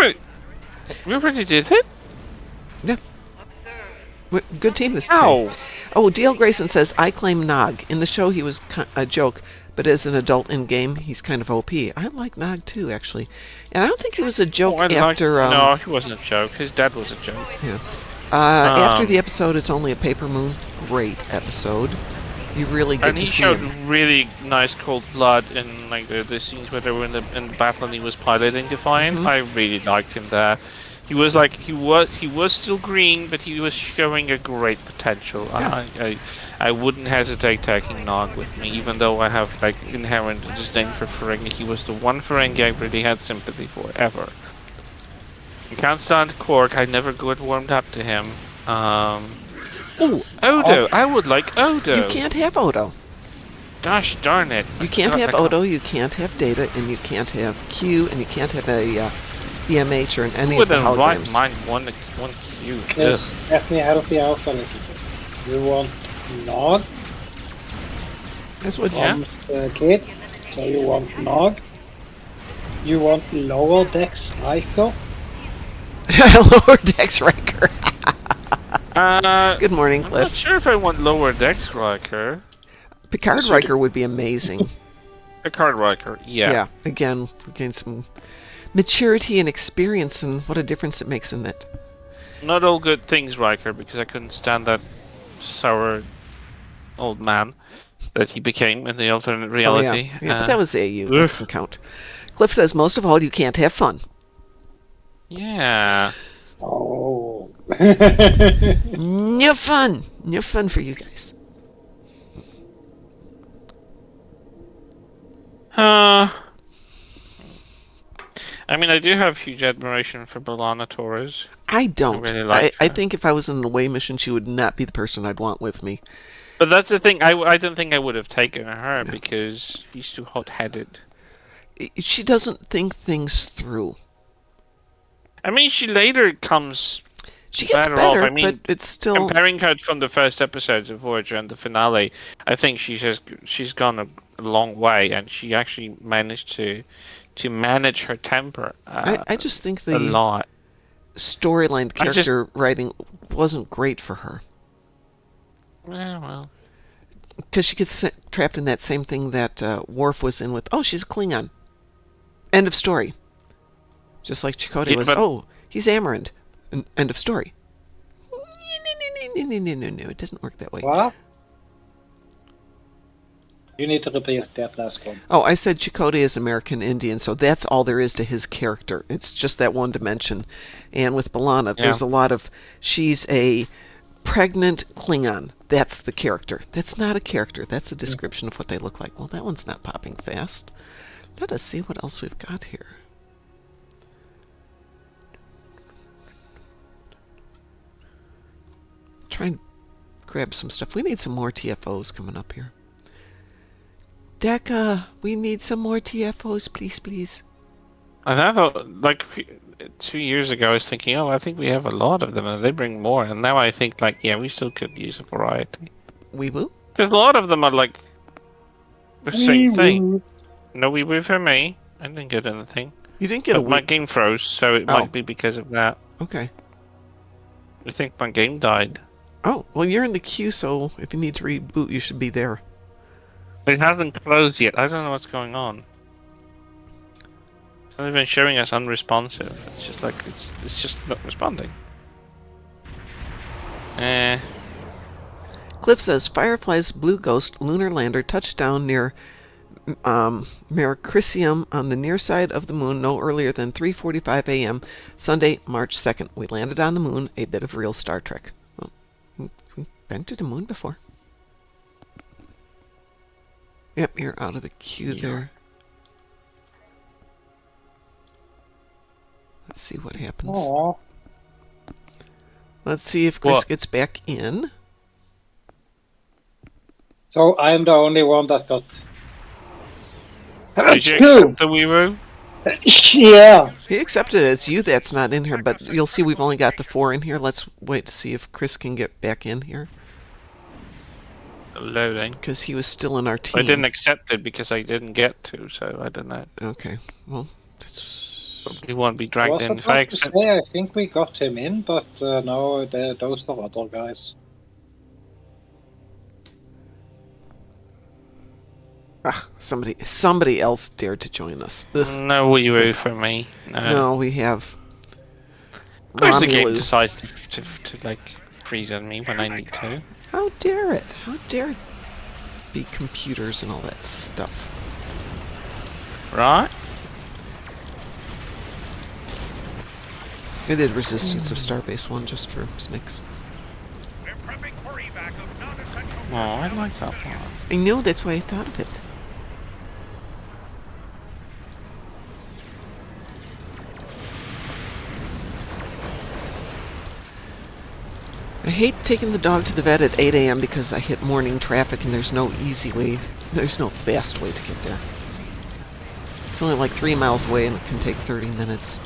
we already did it? Yeah. Good team this Ow. time. Oh, Dale Grayson says, I claim Nog. In the show, he was a joke, but as an adult in game, he's kind of OP. I like Nog too, actually. And I don't think he was a joke Oh, I liked- after. no, he wasn't a joke. His dad was a joke. Yeah. After Um, the episode, it's only a paper moon. Great episode. You really get And to he see showed him. really nice cold blood in like the scenes where they were in the battle and he was piloting Defiant. I really liked him there. He was like he was still green, but he was showing a great potential. Yeah. I wouldn't hesitate taking Nog with me, even though I have like inherent disdain for Ferengi. He was the one Ferengi I really had sympathy for ever. I can't stand Quark. I never got warmed up to him. Oh, Odo. I would like Odo. You can't have Odo. Gosh darn it. You can't have Odo, you can't have Data, and you can't have Q, and you can't have a EMH or any of the Wouldn't right holograms. mind one Q. Yes, let me help you out a little bit. You want Nog That's what. Yeah. from the kid, so you want Nog. You want lower decks Riker. Lower Decks Riker. Good morning, I'm not Cliff. sure if I want lower decks Riker. Picard So Riker would be amazing. Picard Riker, yeah. Again, we gain some maturity and experience, and what a difference it makes in that. Not all good things Riker, because I couldn't stand that sour old man that he became in the alternate reality. Yeah, but that was AU. That ugh. doesn't count. Cliff says, most of all, you can't have fun. Yeah. Oh. No fun. No fun for you guys. I mean, I do have huge admiration for B'Elanna Torres. I don't. really like I her. think if I was in an away mission, she would not be the person I'd want with me. But that's the thing, I don't think I would have taken her because he's too hot-headed. She doesn't think things through. I mean, she later comes She gets better better, off. I mean, but it's still... comparing her from the first episodes of Voyager and the finale, I think she's gone a long way, and she actually managed to manage her temper I just think a the lot. storyline, character writing wasn't great for her. Yeah, well, Because she gets trapped in that same thing that Worf was in with, oh, she's a Klingon. End of story. Just like Chakotay Yeah, was, but- oh, he's Amarant. End of story. No, it doesn't work that way. What? You need to repeat that last one. Oh, I said Chakotay is American Indian, so that's all there is to his character. It's just that one dimension. And with B'Elanna, there's a lot of, she's a pregnant Klingon. That's the character. That's not a character. That's a description of what they look like. Well, that one's not popping fast. Let us see what else we've got here. Try and grab some stuff. We need some more TFOs coming up here. Decca, we need some more TFOs, please, please. and I thought, like, 2 years ago, I was thinking, oh, I think we have a lot of them, and they bring more. And now I think, like, yeah, we still could use a variety. We will? Because a lot of them are, like, the same thing. No wee woo for me. I didn't get anything. You didn't get a But my week. game froze, so it might be because of that. Okay. I think my game died. Oh, well, you're in the queue, so if you need to reboot, you should be there. It hasn't closed yet. I don't know what's going on. It's not even showing us unresponsive. It's just like it's just not responding. Cliff says, Firefly's Blue Ghost lunar lander touched down near Mericrisium on the near side of the moon no earlier than 3:45 a.m. Sunday, March 2nd. We landed on the moon, a bit of real Star Trek. Well, we've been to the moon before. Yep, you're out of the queue there. Let's see what happens. Aw. Let's see if Chris What? gets back in. So I'm the only one that got. Did you accept the wee woo? Yeah. He accepted it. It's you that's not in here, but you'll see we've only got the 4 in here. Let's wait to see if Chris can get back in here, Loading. because he was still in our team. I didn't accept it because I didn't get to, so I don't know. Okay, well, that's... He won't be I dragged was in. If I about to accept, say, I think we got him in, but no, those are other guys. somebody else dared to join us. Ugh. no wee woo for me. No. No, we have course the game Romulus. decides to like freeze on me when I need to. How dare it? How dare it be computers and all that stuff? Right? I did Resistance of Starbase 1 just for Snicks. We're prepping for evac of non-essential Oh, I like that one. I know, that's why I thought of it. I hate taking the dog to the vet at 8 a.m. because I hit morning traffic and there's no easy way, there's no fast way to get there. It's only like 3 miles away and it can take 30 minutes.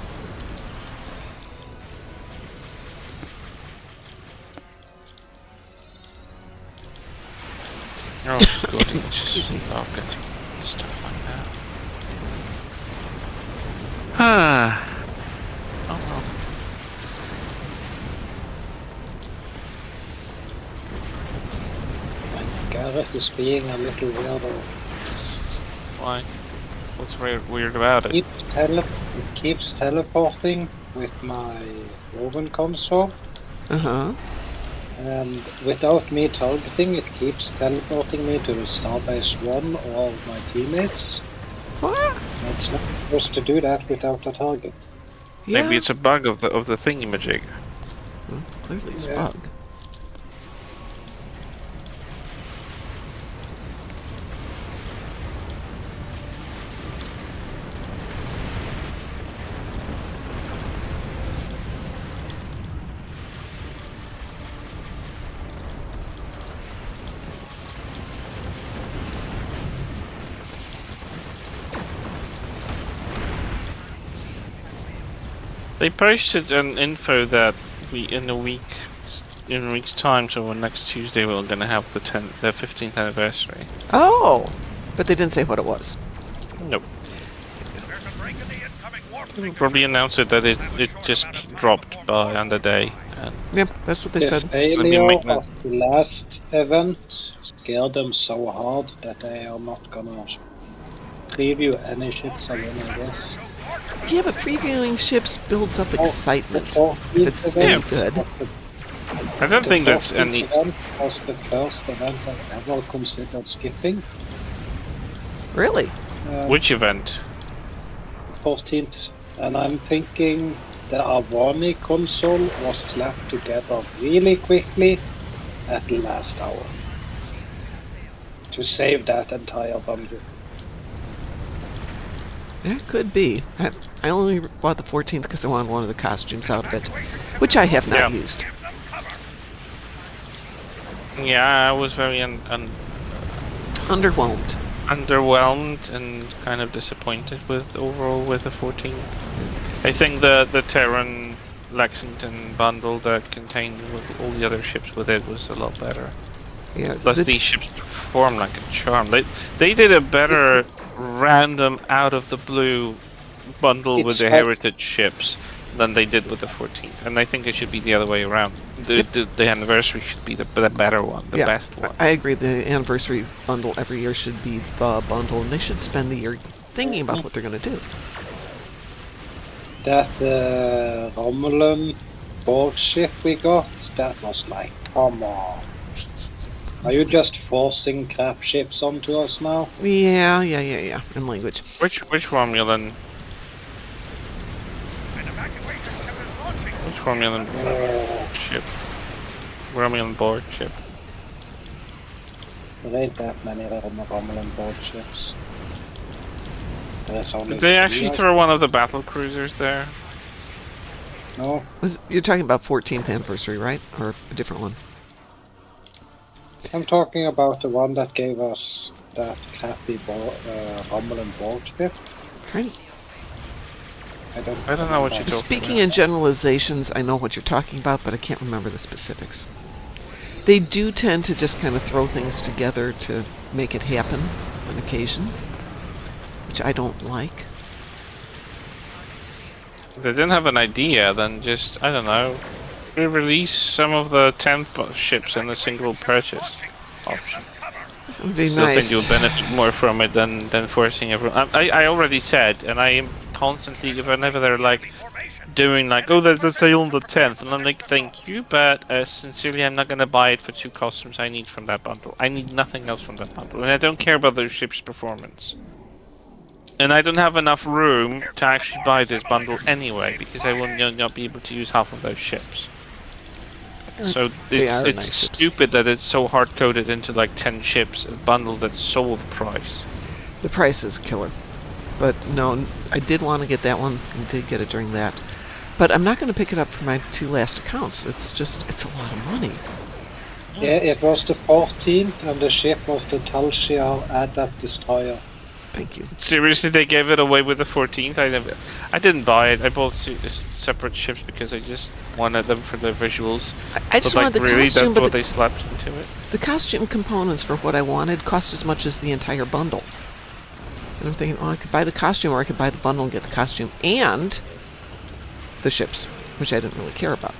Oh, goodies. Excuse me. Oh, good. Stuff like that. Ah. Oh, well. Gareth is being a little weirdo. Why? What's weird about it? It keeps teleporting with my Woven console, Uh-huh. and without me targeting, it keeps teleporting me to the Starbase 1 or all of my teammates. What? It's not supposed to do that without a target. Yeah. Maybe it's a bug of the thingy-majig. Well, clearly it's a Yeah. bug. They posted an info that in a week's time, so next Tuesday we're gonna have the 15th anniversary. Oh! But they didn't say what it was. Nope. There's a break in the incoming warp They'll signal. probably announce it that it just dropped by on the day. And Yep, that's what they The said. failure maintenance. of the last event scared them so hard that they are not gonna preview any ships again, I guess. Yeah, but previewing ships builds up excitement. The If it's 14th any event good. was the- I don't the think that's 14th any. event was the first event I ever considered skipping. Really? Which event? 14th, and I'm thinking the Arvani console was slapped together really quickly at the last hour to save that entire bundle. That could be. I only bought the 14th because I wanted one of the costumes out of it, which I have not Yeah. used. Yeah, I was very Underwhelmed. underwhelmed and kind of disappointed with overall with the 14. I think the Terran Lexington bundle that contained with all the other ships with it was a lot better. Yeah. Plus the these ships perform like a charm. They did a better random out of the blue bundle with It's the like- heritage ships than they did with the 14th. And I think it should be the other way around. The anniversary should be the better one, the yeah, best one. I agree. The anniversary bundle every year should be the bundle, and they should spend the year thinking about what they're going to do. That Romulan board ship we got, that was like, come on. Are you just forcing crap ships onto us now? Yeah. In language. Which Romulan? An evacuation ship is launching. Which Romulan ship? Romulan board ship. There ain't that many Romulan board ships. There's only Did they actually three, throw one of the battle cruisers there? No, You're talking about 14th anniversary, right? Or a different one? I'm talking about the one that gave us that crappy Romulan board ship. Right. I don't know what you're remember. talking Speaking in generalizations, I know what you're talking about, but I can't remember the specifics. They do tend to just kind of throw things together to make it happen on occasion, which I don't like. If they didn't have an idea, then just, I don't know, re-release some of the 10th ships in a single purchase option. It would be Still nice. think you'll benefit more from it than forcing everyone. I already said, and I am constantly, whenever they're like, doing like, oh, there's a sale on the 10th, and I'm like, thank you, but sincerely, I'm not gonna buy it for 2 costumes I need from that bundle. I need nothing else from that bundle, and I don't care about those ships' performance. And I don't have enough room to actually buy this bundle anyway, because I will not be able to use half of those ships. So They are it's nice ships. stupid that it's so hard coded into like 10 ships, a bundle that's so overpriced. The price is a killer. But no, I did want to get that one. I did get it during that. But I'm not going to pick it up for my 2 last accounts. It's a lot of money. Yeah, it was the 14th, and the ship was the Talshia Adept Destroyer. Thank you. Seriously, they gave it away with the 14th. I didn't buy it. I bought separate ships because I just wanted them for the visuals. I just but wanted the really, costume, that's but what they slapped into it. the costume components for what I wanted cost as much as the entire bundle. And I'm thinking, oh, I could buy the costume, or I could buy the bundle and get the costume and the ships, which I didn't really care about.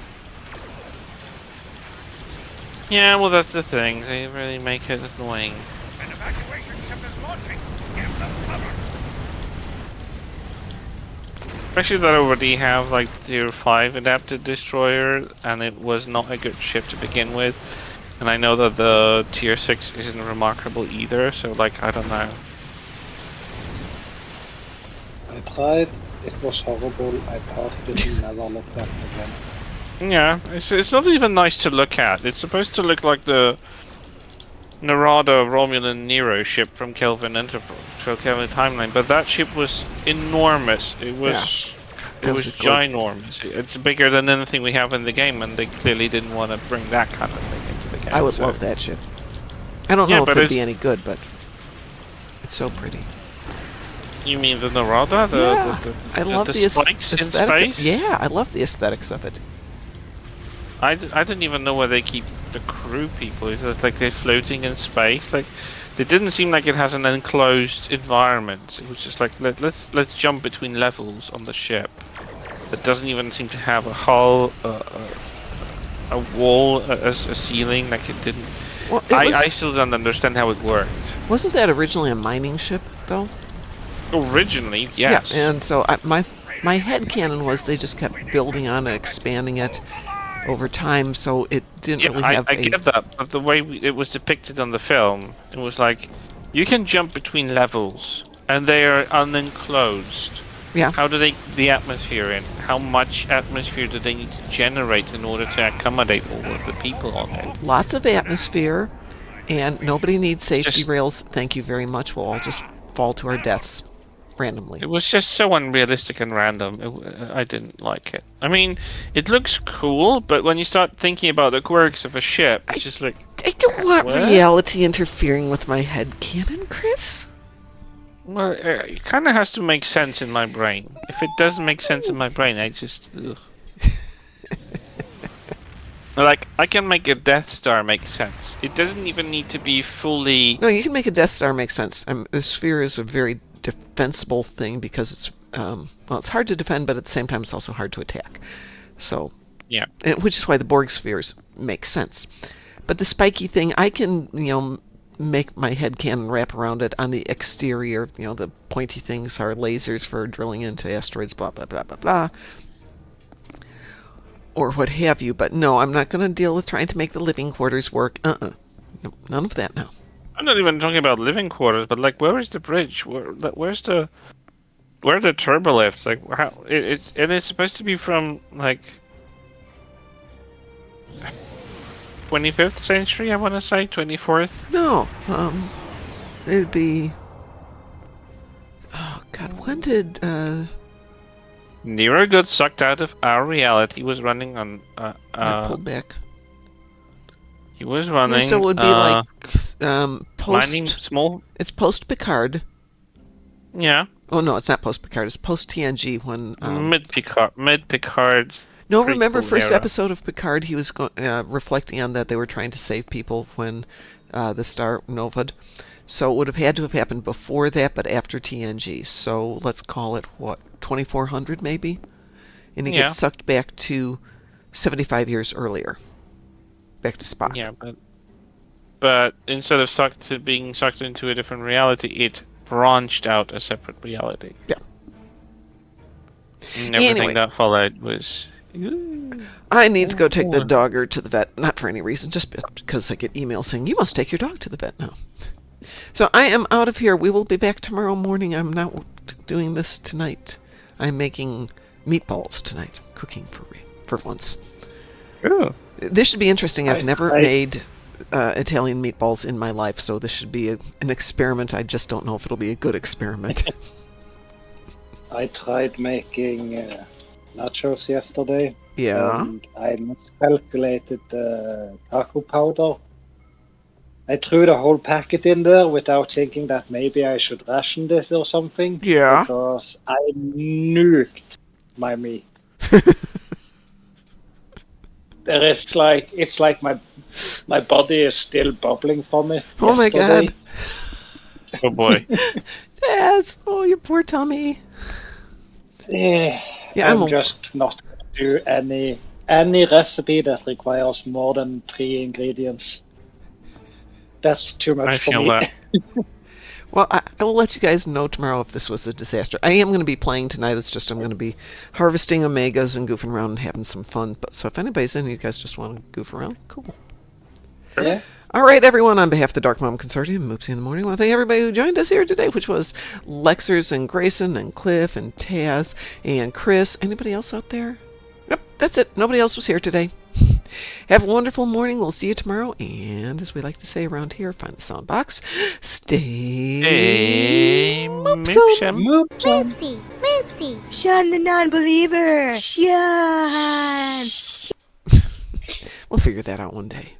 Yeah, well, that's the thing. They really make it annoying. An evacuation ship is launching. Give them cover. Especially that I already have like Tier 5 adapted destroyer, and it was not a good ship to begin with. And I know that the Tier 6 isn't remarkable either, so like, I don't know. I tried, it was horrible, I parked it and never looked at it again. Yeah, it's not even nice to look at. It's supposed to look like the Narada Romulan Nero ship from Kelvin Timeline, but that ship was enormous. It was That it was was a good- ginormous. It's bigger than anything we have in the game, and they clearly didn't want to bring that kind of thing into the game. I would so- love that ship. I don't Yeah, know if but it'd it's- be any good, but it's so pretty. You mean the Narada? I love the spikes in aesthetic. space? Yeah, I love the aesthetics of it. I didn't even know where they keep the crew people. It's like they're floating in space. Like, it didn't seem like it has an enclosed environment. It was just like let's jump between levels on the ship. It doesn't even seem to have a hull, a wall, a ceiling. Like it didn't. Well, I still don't understand how it worked. Wasn't that originally a mining ship, though? Originally, yes. Yeah, and so my headcanon was they just kept building on it, expanding it over time, so it didn't really have I get that, but the way it was depicted on the film, it was like you can jump between levels, and they are unenclosed. Yeah. How do they get the atmosphere in? How much atmosphere do they need to generate in order to accommodate all of the people on it? Lots of atmosphere, and nobody needs safety Just- rails. Thank you very much. We'll all just fall to our deaths randomly. It was just so unrealistic and random. I didn't like it. I mean, it looks cool, but when you start thinking about the quirks of a ship, it's just like, I don't want What? reality interfering with my headcanon, Chris. well, it kind of has to make sense in my brain. If it doesn't make sense in my brain, I just, ugh. Like, I can make a Death Star make sense. It doesn't even need to be fully... No, you can make a Death Star make sense. The sphere is a very defensible thing because it's it's hard to defend, but at the same time it's also hard to attack. So, Yeah. which is why the Borg spheres make sense. But the spiky thing, I can make my headcanon wrap around it on the exterior. The pointy things are lasers for drilling into asteroids. Blah blah blah blah blah. Or what have you. But no, I'm not going to deal with trying to make the living quarters work. No, none of that now. I'm not even talking about living quarters, but like, where is the bridge? Where's the turbolifts? Like, how it's supposed to be from like 25th century, I want to say 24th. No, it'd be. Oh God, when did Nero got sucked out of our reality. Was running on. I pulled back? He was running. So it would be like mining post. small. It's post Picard. Yeah. Oh no, it's not post Picard. It's post TNG when. Mid Picard. No, remember prequel first era. episode of Picard? He was reflecting on that they were trying to save people when the star novaed. So it would have had to have happened before that, but after TNG. So let's call it what, 2400 maybe, and he Yeah. gets sucked back to 75 years earlier, back to Spock. Yeah, but instead of being sucked into a different reality, it branched out a separate reality. Yeah. And everything Anyway. that followed was. Ooh. I need to go take the dogger to the vet, not for any reason, just because I get emails saying, you must take your dog to the vet now. So I am out of here. We will be back tomorrow morning. I'm not doing this tonight. I'm making meatballs tonight, cooking for once. Ooh. This should be interesting. I've never I- made Italian meatballs in my life, so this should be an experiment. I just don't know if it'll be a good experiment. I tried making nachos yesterday. Yeah. And I miscalculated the taco powder. I threw the whole packet in there without thinking that maybe I should ration this or something. Yeah. Because I nuked my meat. It's like my body is still bubbling from it. Oh my yesterday. God. Oh boy. Yes. Oh, your poor tummy. Yeah, Yeah, I'm just not going to do any recipe that requires more than 3 ingredients. That's too much I for feel me. that. Well, I will let you guys know tomorrow if this was a disaster. I am going to be playing tonight. It's just I'm going to be harvesting omegas and goofing around and having some fun. But so if anybody's in, you guys just want to goof around, cool. Yeah. All right, everyone. On behalf of the Dark Mom Consortium, Moopsy in the Morning, I want to thank everybody who joined us here today, which was Lexers and Grayson and Cliff and Taz and Chris. Anybody else out there? Nope, that's it. Nobody else was here today. Have a wonderful morning. We'll see you tomorrow. And as we like to say around here, find the sound box. Stay Hey, moopsome. Moopsy, Moopsy. Shun the non-believer. Shun. We'll figure that out one day.